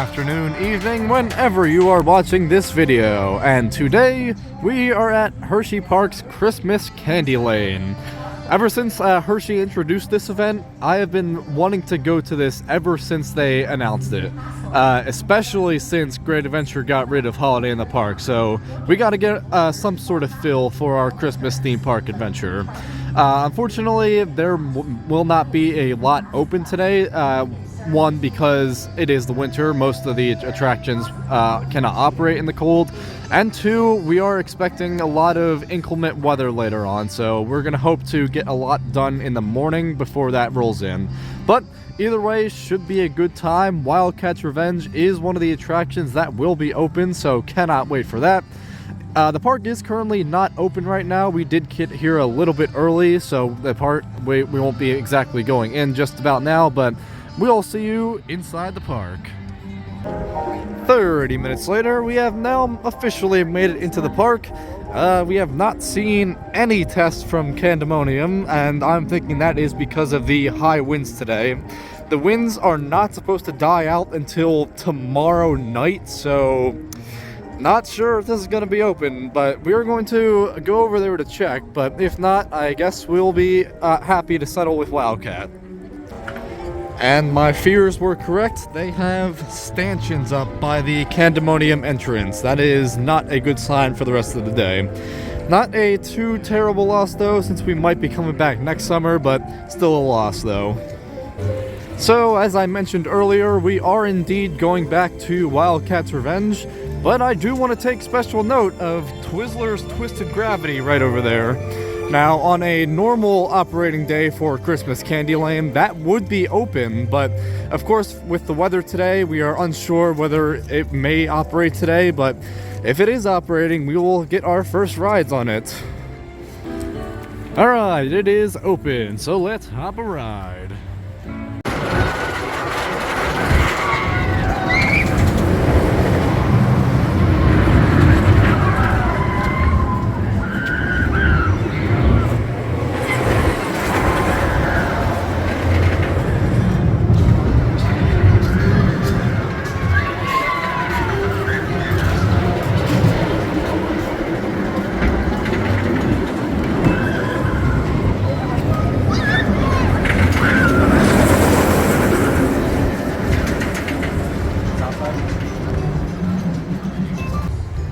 afternoon, evening, whenever you are watching this video. And today, we are at Hersheypark's Christmas Candylane. Ever since Hershey introduced this event, I have been wanting to go to this ever since they announced it. Especially since Great Adventure got rid of Holiday in the Park, so we gotta get some sort of fill for our Christmas theme park adventure. Unfortunately, there will not be a lot open today. One, because it is the winter, most of the attractions cannot operate in the cold, and two, we are expecting a lot of inclement weather later on, so we're gonna hope to get a lot done in the morning before that rolls in. But either way, should be a good time. Wildcat's Revenge is one of the attractions that will be open, so cannot wait for that. The park is currently not open right now. We did get here a little bit early, so the park we won't be exactly going in just about now, but we'll see you inside the park. 30 minutes later, we have now officially made it into the park. We have not seen any tests from Candymonium, and I'm thinking that is because of the high winds today. The winds are not supposed to die out until tomorrow night, so not sure if this is going to be open, but we're going to go over there to check. But if not, I guess we'll be happy to settle with Wildcat. And my fears were correct. They have stanchions up by the Candymonium entrance. That is not a good sign for the rest of the day. Not a too terrible loss though, since we might be coming back next summer, but still a loss though. So, as I mentioned earlier, we are indeed going back to Wildcat's Revenge, but I do want to take special note of Twizzler's Twisted Gravity right over there. Now, on a normal operating day for Christmas Candylane, that would be open, but of course, with the weather today, we are unsure whether it may operate today, but if it is operating, we will get our first rides on it. Alright, it is open, so let's hop a ride.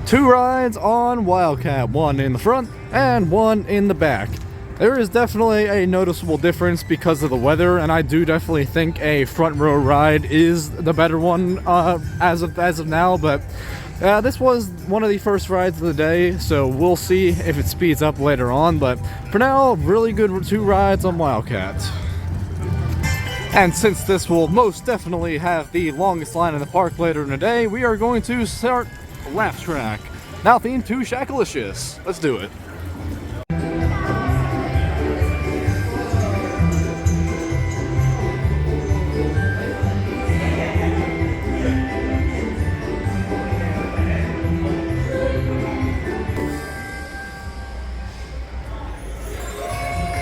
Two rides on Wildcat, one in the front and one in the back. There is definitely a noticeable difference because of the weather, and I do definitely think a front row ride is the better one as of now, but this was one of the first rides of the day, so we'll see if it speeds up later on, but for now, really good two rides on Wildcat. And since this will most definitely have the longest line in the park later in the day, we are going to start Laugh Track, now themed to Shackalicious. Let's do it.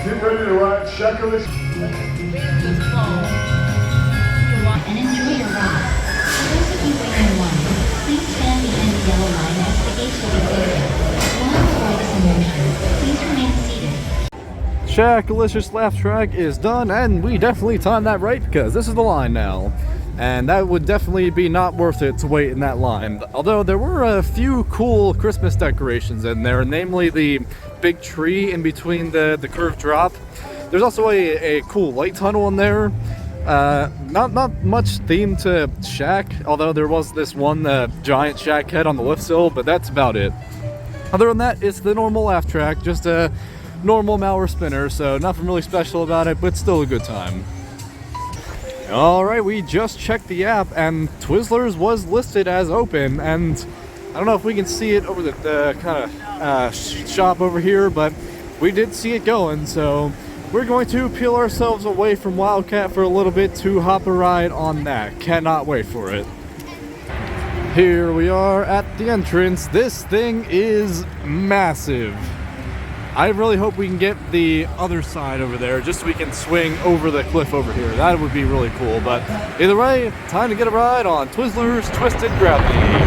Get ready to ride Shackalicious. And enjoy your ride. For those of you waiting in line, please stand behind the yellow line as the gates will be closing. While the ride is in motion, please remain seated. Shackalicious Laugh Track is done, and we definitely timed that right because this is the line now. And that would definitely be not worth it to wait in that line. Although there were a few cool Christmas decorations in there, namely the big tree in between the curved drop. There's also a cool light tunnel in there. Not much themed to Shack, although there was this one giant Shack head on the lift hill, but that's about it. Other than that, it's the normal laugh track, just a normal malware spinner, so nothing really special about it, but still a good time. Alright, we just checked the app, and Twizzlers was listed as open, and I don't know if we can see it over the kind of shop over here, but we did see it going, so we're going to peel ourselves away from Wildcat for a little bit to hop a ride on that. Cannot wait for it. Here we are at the entrance. This thing is massive. I really hope we can get the other side over there just so we can swing over the cliff over here. That would be really cool. But either way, time to get a ride on Twizzler's Twisted Gravity.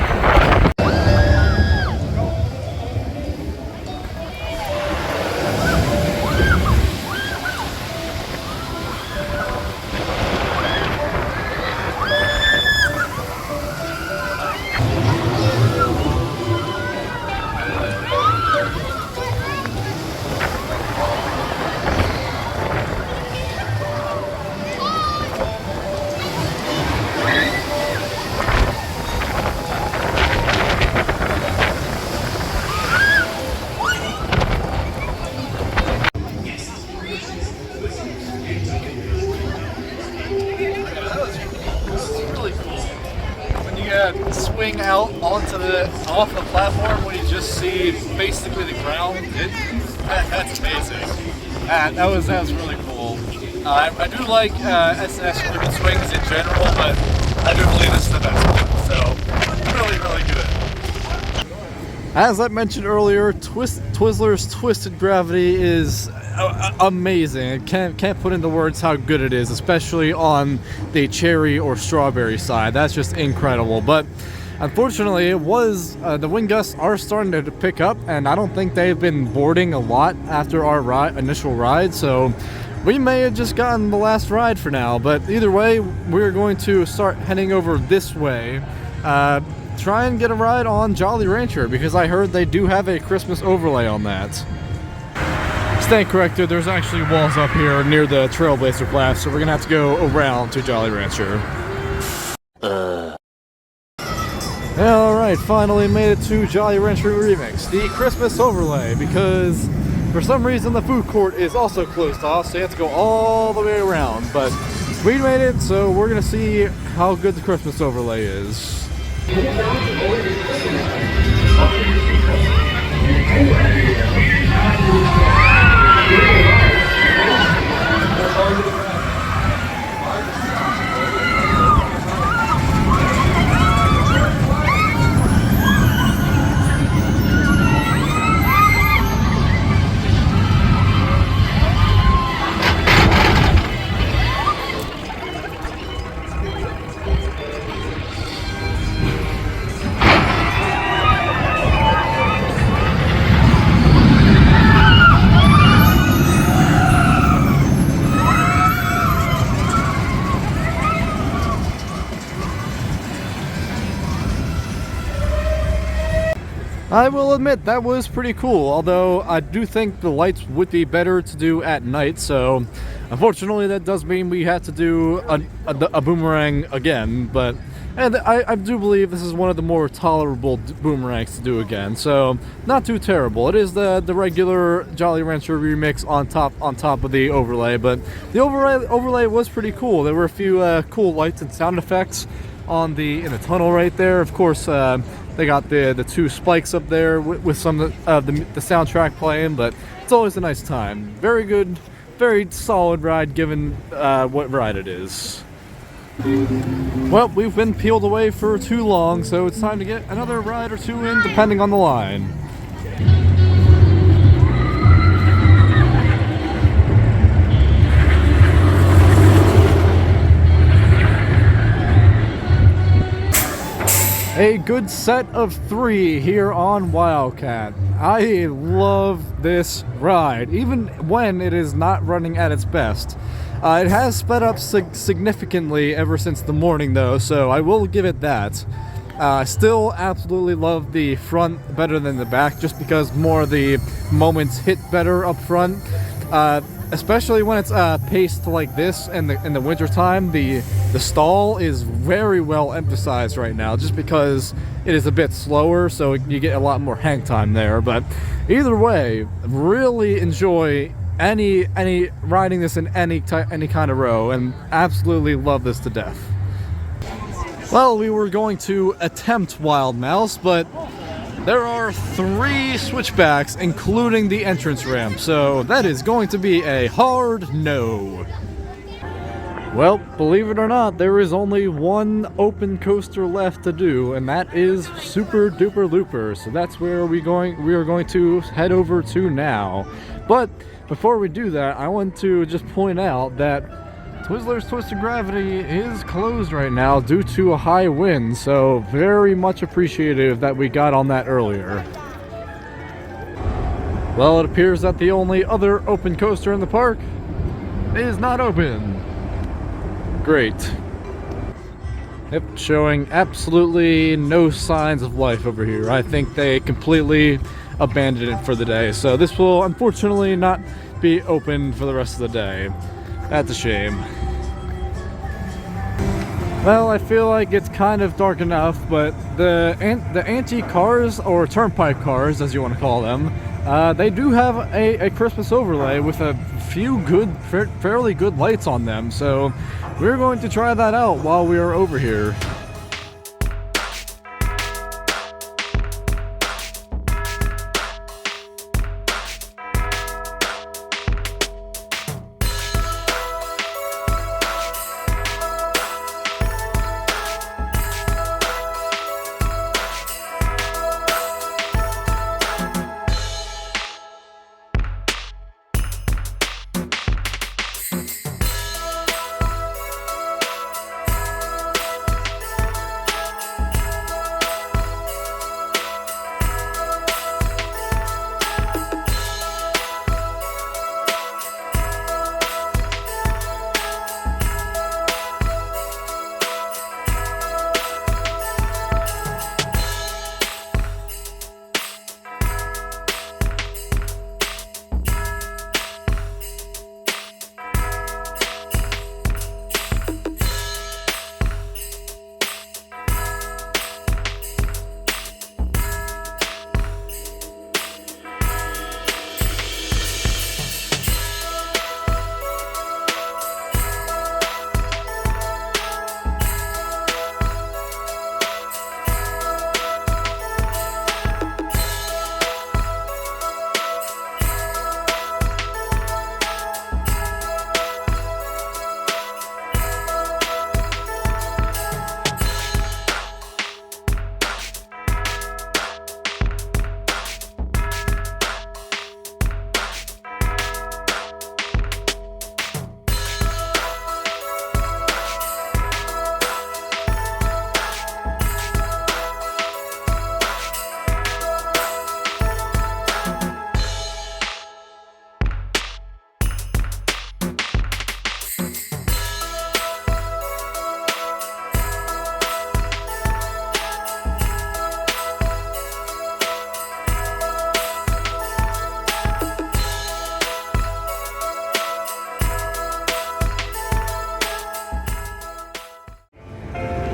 Swing out off the platform when you just see basically the ground. That's amazing. That was really cool. I do like SS swings in general, but I do believe this is the best one. So really good. As I mentioned earlier, Twizzler's Twisted Gravity is amazing. I can't put into words how good it is, especially on the cherry or strawberry side. That's just incredible. But unfortunately, it was the wind gusts are starting to pick up, and I don't think they've been boarding a lot after our initial ride. So we may have just gotten the last ride for now. But either way, we're going to start heading over this way. Try and get a ride on Jolly Rancher, because I heard they do have a Christmas overlay on that. Stand corrected, there's actually walls up here near the Trailblazer Blast, so we're gonna have to go around to Jolly Rancher. Alright, finally made it to Jolly Rancher Remix, the Christmas overlay, because for some reason the food court is also closed off, so you have to go all the way around. But we made it, so we're gonna see how good the Christmas overlay is. I will admit that was pretty cool, although I do think the lights would be better to do at night, so unfortunately that does mean we have to do a boomerang again, but and I do believe this is one of the more tolerable boomerangs to do again, so not too terrible. It is the regular Jolly Rancher remix on top of the overlay, but the overlay was pretty cool. There were a few cool lights and sound effects in the tunnel right there. Of course, they got the two spikes up there with some of the soundtrack playing, but it's always a nice time. Very good, very solid ride given what ride it is. Well, we've been peeled away for too long, so it's time to get another ride or two in, depending on the line. A good set of 3 here on Wildcat. I love this ride, even when it is not running at its best. It has sped up significantly ever since the morning though, so I will give it that. Still absolutely love the front better than the back, just because more of the moments hit better up front. Especially when it's paced like this in the winter time. The stall is very well emphasized right now, just because it is a bit slower, so you get a lot more hang time there. But either way, really enjoy any riding this in any kind of row, and absolutely love this to death. Well, we were going to attempt Wild Mouse, but there are 3 switchbacks, including the entrance ramp, so that is going to be a hard no. Well, believe it or not, there is only one open coaster left to do, and that is Super Duper Looper. So that's where we are going to head over to now. But before we do that, I want to just point out that Twizzlers Twisted Gravity is closed right now due to a high wind, so very much appreciative that we got on that earlier. Well, it appears that the only other open coaster in the park is not open. Great. Yep, showing absolutely no signs of life over here. I think they completely abandoned it for the day, so this will unfortunately not be open for the rest of the day. That's a shame. Well, I feel like it's kind of dark enough, but the antique cars, or turnpike cars as you want to call them, they do have a Christmas overlay with a few good, fairly good lights on them, so we're going to try that out while we are over here.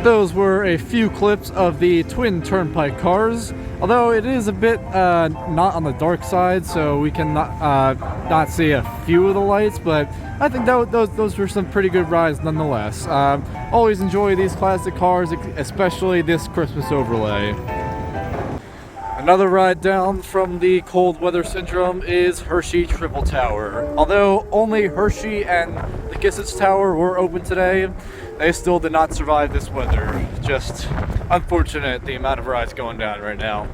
Those were a few clips of the twin turnpike cars, although it is a bit not on the dark side, so we can not see a few of the lights, but I think those were some pretty good rides nonetheless. Always enjoy these classic cars, especially this Christmas overlay. Another ride down from the cold weather syndrome is Hershey Treeville Tower. Although only Hershey and the Gissets Tower were open today, they still did not survive this weather. Just unfortunate the amount of rides going down right now.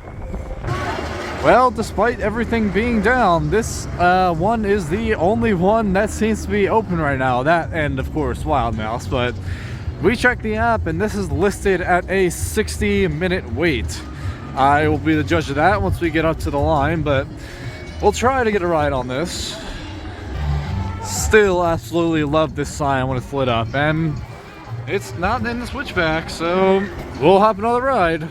Well, despite everything being down, this one is the only one that seems to be open right now. That and of course Wild Mouse, but we checked the app and this is listed at a 60-minute wait. I will be the judge of that once we get up to the line, but we'll try to get a ride on this. Still absolutely love this sign when it's lit up, and it's not in the switchback, so we'll hop another ride.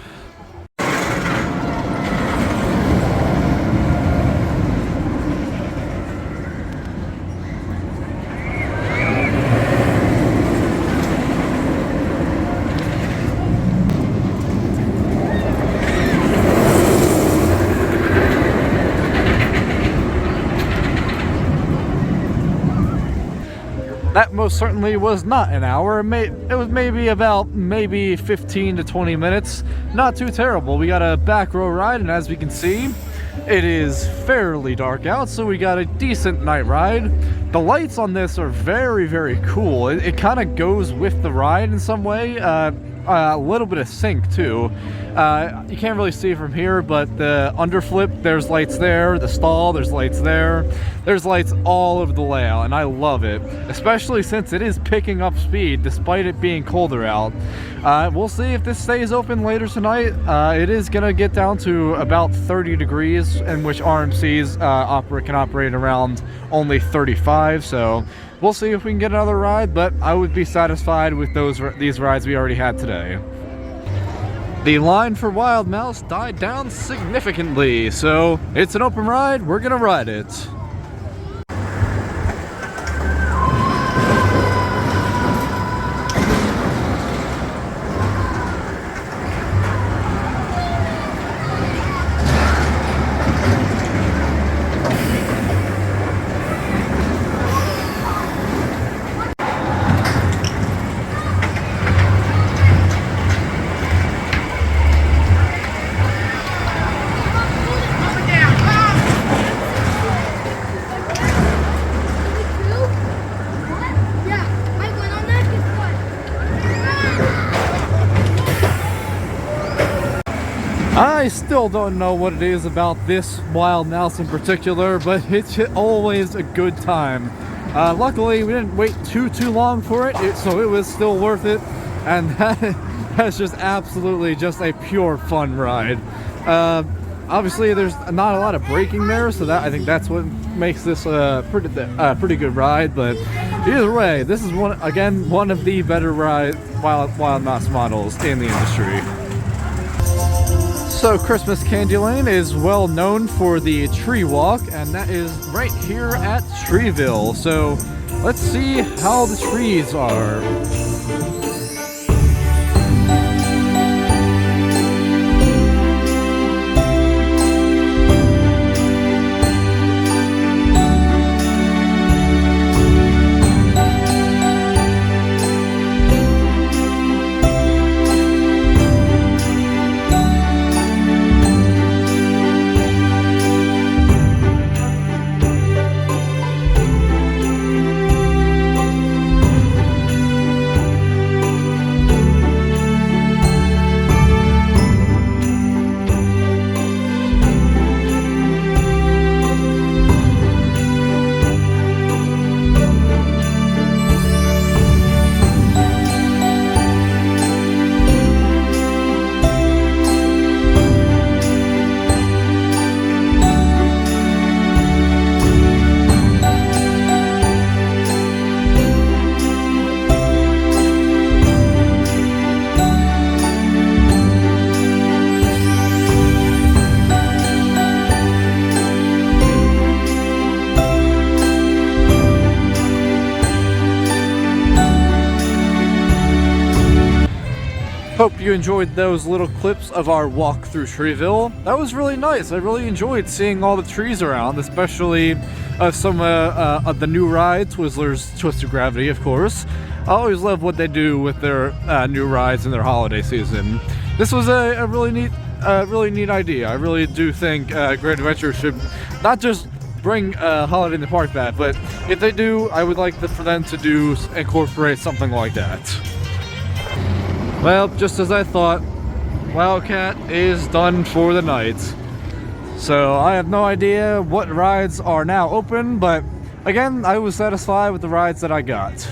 That most certainly was not an hour. It was maybe about 15 to 20 minutes. Not too terrible. We got a back row ride, and as we can see, It is fairly dark out, so we got a decent night ride. The lights on this are very, very cool. It kind of goes with the ride in some way. A little bit of sync too. You can't really see it from here, but the underflip, there's lights there. The stall, there's lights there. There's lights all over the layout, and I love it, especially since it is picking up speed despite it being colder out. We'll see if this stays open later tonight. It is gonna get down to about 30 degrees, in which RMCs can operate around only 35, so we'll see if we can get another ride, but I would be satisfied with these rides we already had today. The line for Wild Mouse died down significantly, so it's an open ride, we're gonna ride it. I still don't know what it is about this Wild Mouse in particular, but it's always a good time. Luckily, we didn't wait too long for it, so it was still worth it, and that's just absolutely just a pure fun ride. Obviously, there's not a lot of braking there, so I think that's what makes this a pretty good ride. But either way, this is one of the better Wild Mouse models in the industry. So Christmas Candylane is well known for the tree walk, and that is right here at Treeville. So let's see how the trees are. Hope you enjoyed those little clips of our walk through Treeville. That was really nice. I really enjoyed seeing all the trees around, especially some of the new rides, Twizzler's Twisted Gravity, of course. I always love what they do with their new rides in their holiday season. This was a really neat idea. I really do think Great Adventure should not just bring Holiday in the Park back, but if they do, I would like for them to incorporate something like that. Well, just as I thought, Wildcat is done for the night. So I have no idea what rides are now open, but again, I was satisfied with the rides that I got.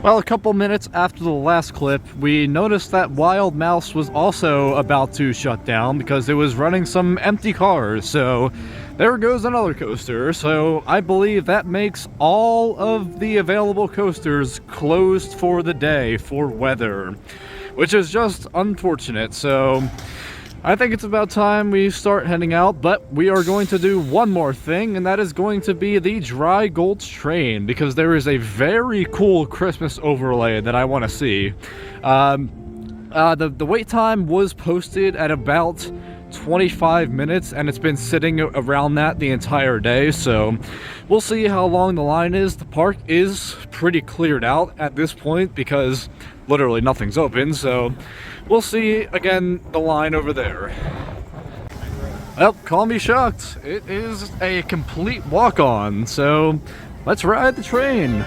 Well, a couple minutes after the last clip, we noticed that Wild Mouse was also about to shut down because it was running some empty cars. So there goes another coaster. So I believe that makes all of the available coasters closed for the day for weather, which is just unfortunate. So I think it's about time we start heading out, but we are going to do one more thing, and that is going to be the Dry Gulch train, because there is a very cool Christmas overlay that I want to see. The wait time was posted at about 25 minutes, and it's been sitting around that the entire day, so we'll see how long the line is. The park is pretty cleared out at this point because literally nothing's open, so we'll see again the line over there. Well, call me shocked. It is a complete walk-on, so let's ride the train.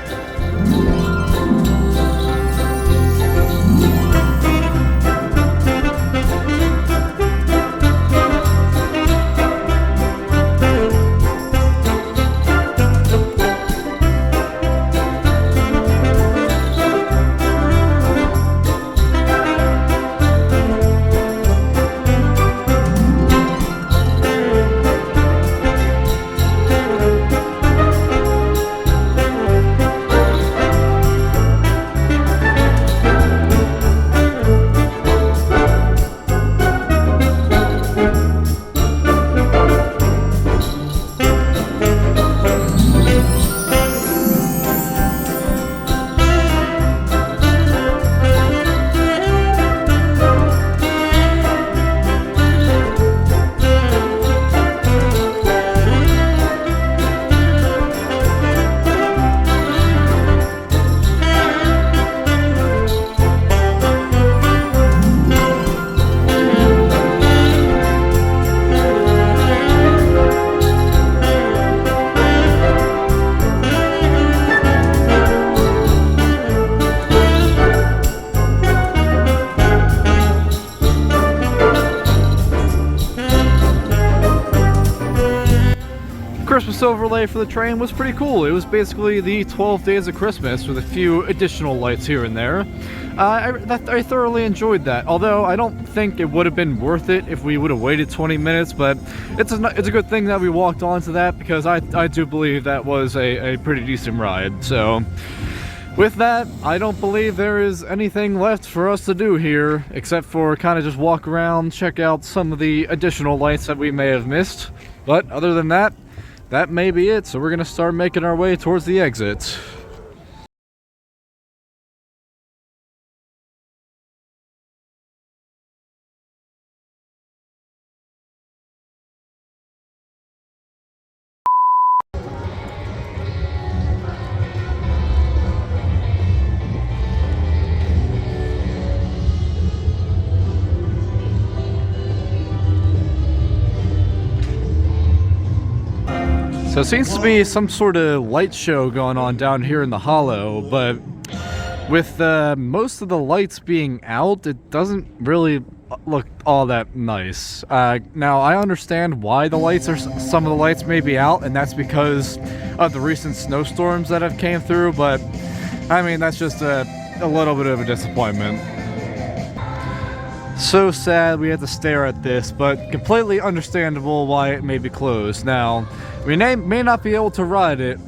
Christmas overlay for the train was pretty cool. It was basically the 12 Days of Christmas with a few additional lights here and there. I thoroughly enjoyed that, although I don't think it would have been worth it if we would have waited 20 minutes, but it's a good thing that we walked onto that, because I do believe that was a pretty decent ride. So with that, I don't believe there is anything left for us to do here, except for kind of just walk around, check out some of the additional lights that we may have missed. But other than that, that may be it, so we're gonna start making our way towards the exit. So it seems to be some sort of light show going on down here in the hollow, but with most of the lights being out, it doesn't really look all that nice. Now, I understand why some of the lights may be out, and that's because of the recent snowstorms that have came through, but I mean, that's just a little bit of a disappointment. So sad we had to stare at this, but completely understandable why it may be closed. Now, we may not be able to ride it,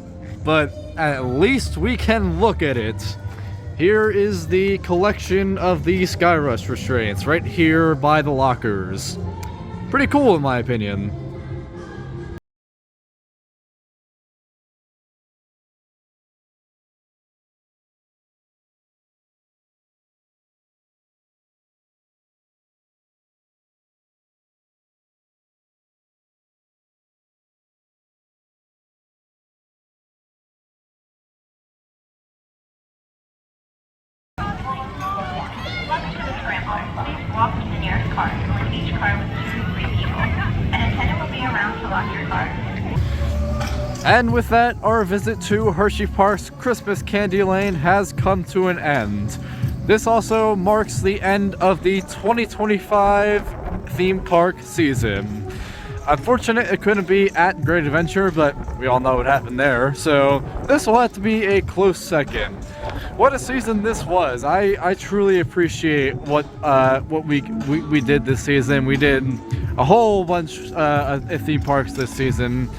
but at least we can look at it. Here is the collection of the Skyrush restraints, right here by the lockers. Pretty cool in my opinion. Please walk to the nearest car. With each car with 2 to 3 people. An attendant will be around to lock your car. And with that, our visit to Hersheypark's Christmas Candylane has come to an end. This also marks the end of the 2025 theme park season. Unfortunate it couldn't be at Great Adventure, but we all know what happened there, so this will have to be a close second. What a season this was. I truly appreciate what we did this season. We did a whole bunch of theme parks this season.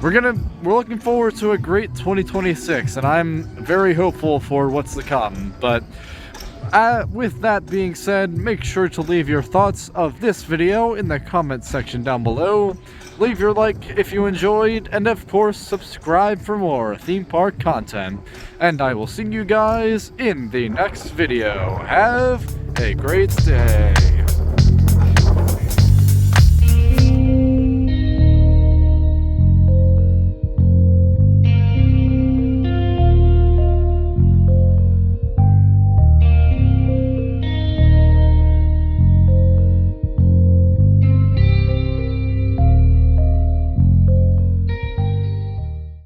We're looking forward to a great 2026, and I'm very hopeful for what's to come. But with that being said, make sure to leave your thoughts of this video in the comment section down below. Leave your like if you enjoyed, and of course subscribe for more theme park content. And I will see you guys in the next video. Have a great day.